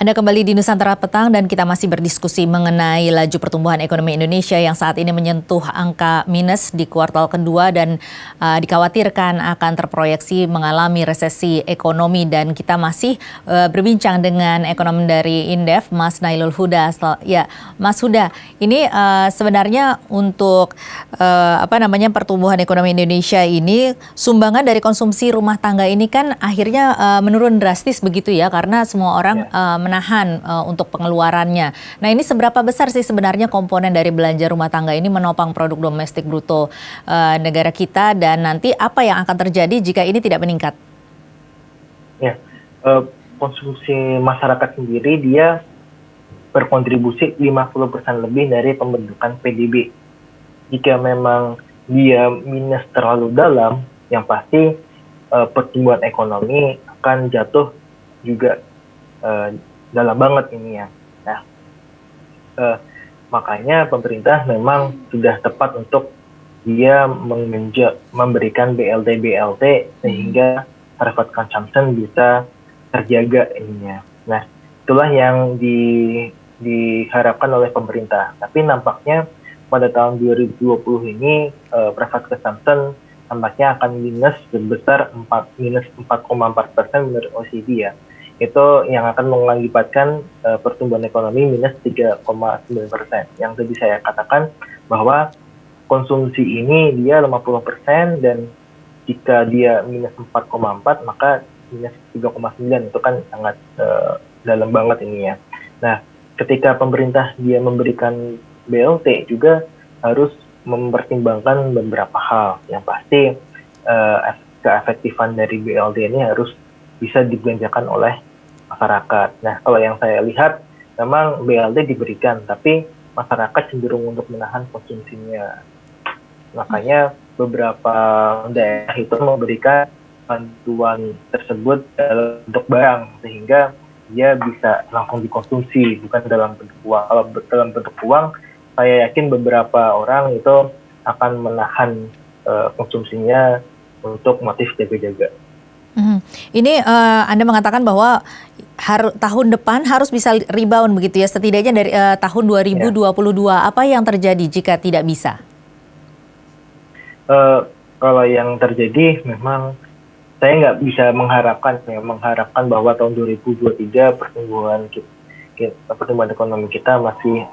Anda kembali di Nusantara Petang dan kita masih berdiskusi mengenai laju pertumbuhan ekonomi Indonesia yang saat ini menyentuh angka minus di kuartal kedua dan dikhawatirkan akan terproyeksi mengalami resesi ekonomi, dan kita masih berbincang dengan ekonom dari Indef, Mas Nailul Huda. Ya, Mas Huda, ini sebenarnya untuk pertumbuhan ekonomi Indonesia ini, sumbangan dari konsumsi rumah tangga ini kan akhirnya menurun drastis begitu ya, karena semua orang menahan untuk pengeluarannya. Nah, ini seberapa besar sih sebenarnya komponen dari belanja rumah tangga ini menopang produk domestik bruto negara kita, dan nanti apa yang akan terjadi jika ini tidak meningkat? Ya, konsumsi masyarakat sendiri dia berkontribusi 50% lebih dari pembentukan PDB. Jika memang dia minus terlalu dalam, yang pasti pertumbuhan ekonomi akan jatuh juga dalam banget ini ya. Nah, makanya pemerintah memang sudah tepat untuk dia memberikan BLT sehingga private consumption bisa terjaga ininya. Nah, itulah yang diharapkan oleh pemerintah. Tapi nampaknya pada tahun 2020 ini private consumption nampaknya akan minus sebesar minus 4,4% menurut OECD ya. Itu yang akan mengakibatkan pertumbuhan ekonomi minus 3,9%. Yang tadi saya katakan bahwa konsumsi ini dia 50%, dan jika dia minus 4,4 maka minus 3,9 itu kan sangat dalam banget ini ya. Nah, ketika pemerintah dia memberikan BLT juga harus mempertimbangkan beberapa hal. Yang pasti keefektifan dari BLT ini harus bisa dibelanjakan oleh masyarakat. Nah, kalau yang saya lihat memang BLT diberikan, tapi masyarakat cenderung untuk menahan konsumsinya. Makanya beberapa daerah itu memberikan bantuan tersebut dalam bentuk barang, sehingga dia bisa langsung dikonsumsi, bukan dalam bentuk uang. Kalau dalam bentuk uang, saya yakin beberapa orang itu akan menahan konsumsinya untuk motif jaga-jaga. Ini Anda mengatakan bahwa tahun depan harus bisa rebound begitu ya, setidaknya dari tahun 2022. Apa yang terjadi jika tidak bisa? Kalau yang terjadi memang saya nggak bisa mengharapkan bahwa tahun 2023 pertumbuhan ekonomi kita masih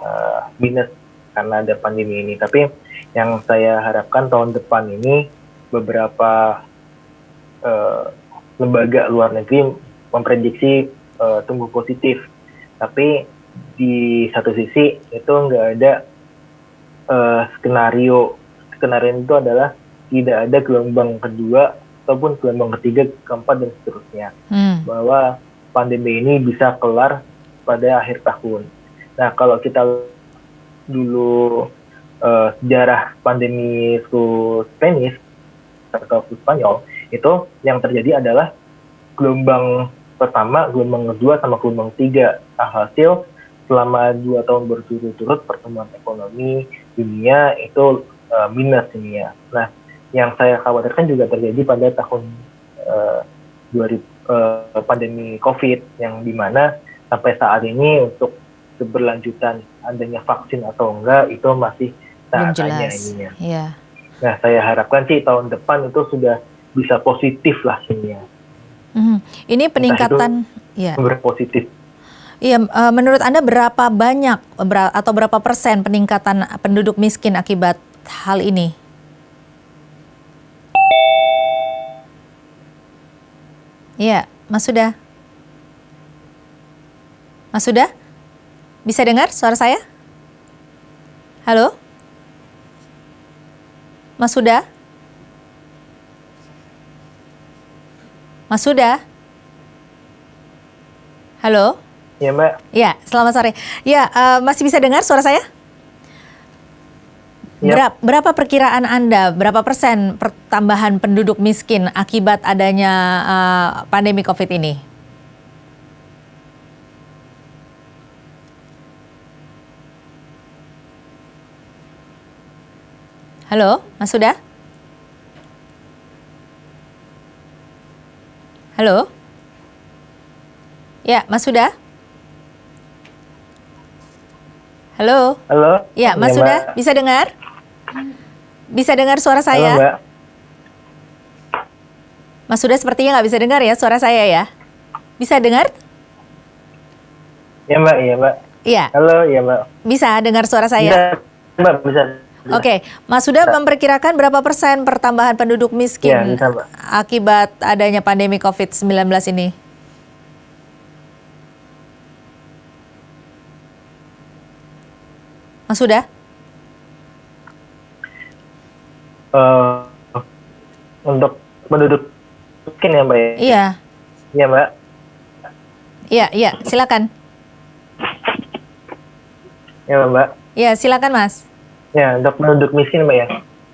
minus karena ada pandemi ini. Tapi yang saya harapkan tahun depan ini beberapa lembaga luar negeri memprediksi tumbuh positif, tapi di satu sisi itu nggak ada skenario itu adalah tidak ada gelombang kedua ataupun gelombang ketiga, keempat, dan seterusnya, bahwa pandemi ini bisa kelar pada akhir tahun. Nah, kalau kita dulu sejarah pandemi flu Spanish atau flu Spanyol, itu yang terjadi adalah gelombang pertama, gelombang kedua, sama gelombang tiga. Hasil selama 2 tahun berturut-turut pertumbuhan ekonomi dunia itu minus ini ya. Nah, yang saya khawatirkan juga terjadi pada tahun pandemi COVID, yang dimana sampai saat ini untuk keberlanjutan adanya vaksin atau enggak itu masih belum tanya jelas. ininya. Ya. Nah, saya harapkan sih tahun depan itu sudah bisa positif lah ininya. Ini peningkatan berpositif. Iya, menurut Anda berapa banyak atau berapa persen peningkatan penduduk miskin akibat hal ini? Iya, Mas Huda. Mas Huda? Bisa dengar suara saya? Halo? Mas Huda? Mas Huda? Halo? Ya, Mbak. Ya, selamat sore. Ya, masih bisa dengar suara saya? Yep. Berapa perkiraan Anda, berapa persen pertambahan penduduk miskin akibat adanya pandemi COVID ini? Halo, Mas Huda? Halo? Ya, Mas Huda? Halo. Halo. Ya, Mas Ya, Huda, Mbak. bisa dengar? Bisa dengar suara Halo, saya? Mbak. Mas Huda sepertinya nggak bisa dengar ya suara saya ya? Bisa dengar? Ya, Mbak. Iya, Mbak. Iya, Halo, ya, Mbak. bisa dengar suara Bisa, saya? Mbak. Bisa. Bisa. Oke, Mas Huda memperkirakan berapa persen pertambahan penduduk Iya, miskin bisa, Mbak. akibat adanya pandemi COVID-19 ini? Mas Huda? Eh, untuk penduduk miskin ya, Mbak? Ya? Iya, Iya, Mbak. iya, silakan. Ya, Mbak. Iya, silakan Mas. Ya, untuk penduduk miskin, Mbak ya.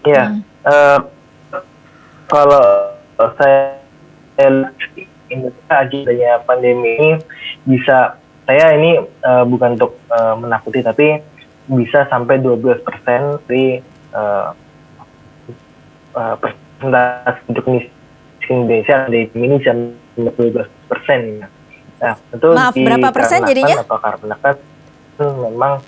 Iya. Hmm. Kalau saya Indonesia adanya pandemi ini bisa, saya ini bukan untuk menakuti, tapi bisa sampai 12% dari persentase penduduk miskin Indonesia dari ini sampai 12%. Nah, itu Maaf, berapa persen jadinya? karena kan memang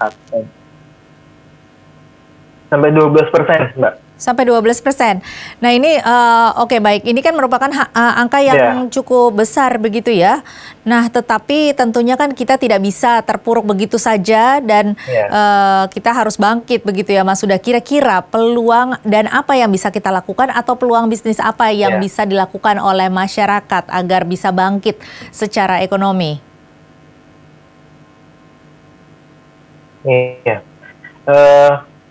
sampai 12%, Mbak. Sampai 12%. Nah ini oke baik, ini kan merupakan angka yang cukup besar begitu ya. Nah tetapi tentunya kan kita tidak bisa terpuruk begitu saja dan kita harus bangkit begitu ya Mas. Sudah kira-kira peluang dan apa yang bisa kita lakukan atau peluang bisnis apa yang bisa dilakukan oleh masyarakat agar bisa bangkit secara ekonomi? Iya.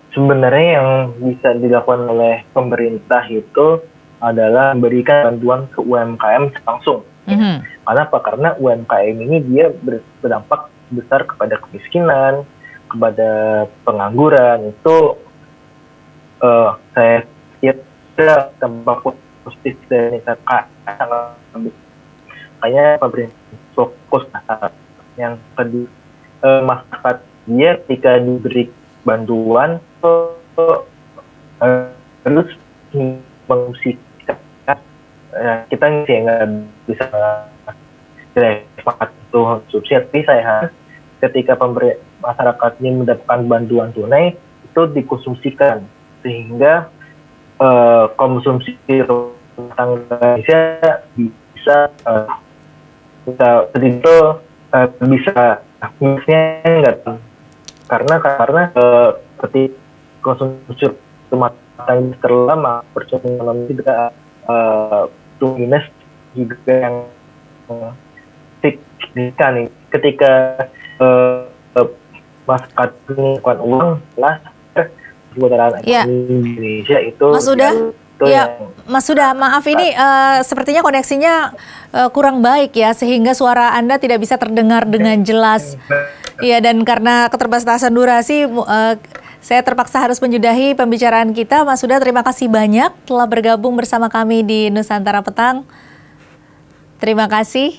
Sebenarnya yang bisa dilakukan oleh pemerintah itu adalah memberikan bantuan ke UMKM langsung. Karena apa? Karena UMKM ini dia berdampak besar kepada kemiskinan, kepada pengangguran. Itu saya kira dampak positif dari sangat makanya pemerintah fokus yang kedua masyarakat dia ketika diberi bantuan harus mengungsikan kita nggak bisa manfaat itu konsumsi, tapi saya ketika masyarakatnya mendapatkan bantuan tunai itu dikonsumsikan sehingga konsumsi rumah tangga Indonesia bisa itu bisa nggak karena seperti konsumsi rumah tangga terlama pertumbuhan juga minus juga yang signifikan nih ketika masyarakat menggunakan uang lah putaran Indonesia itu Mas Huda, Mas Huda, maaf ini sepertinya koneksinya kurang baik ya sehingga suara Anda tidak bisa terdengar dengan jelas. Iya, dan karena keterbatasan durasi, saya terpaksa harus menyudahi pembicaraan kita. Mas Huda, terima kasih banyak telah bergabung bersama kami di Nusantara Petang. Terima kasih.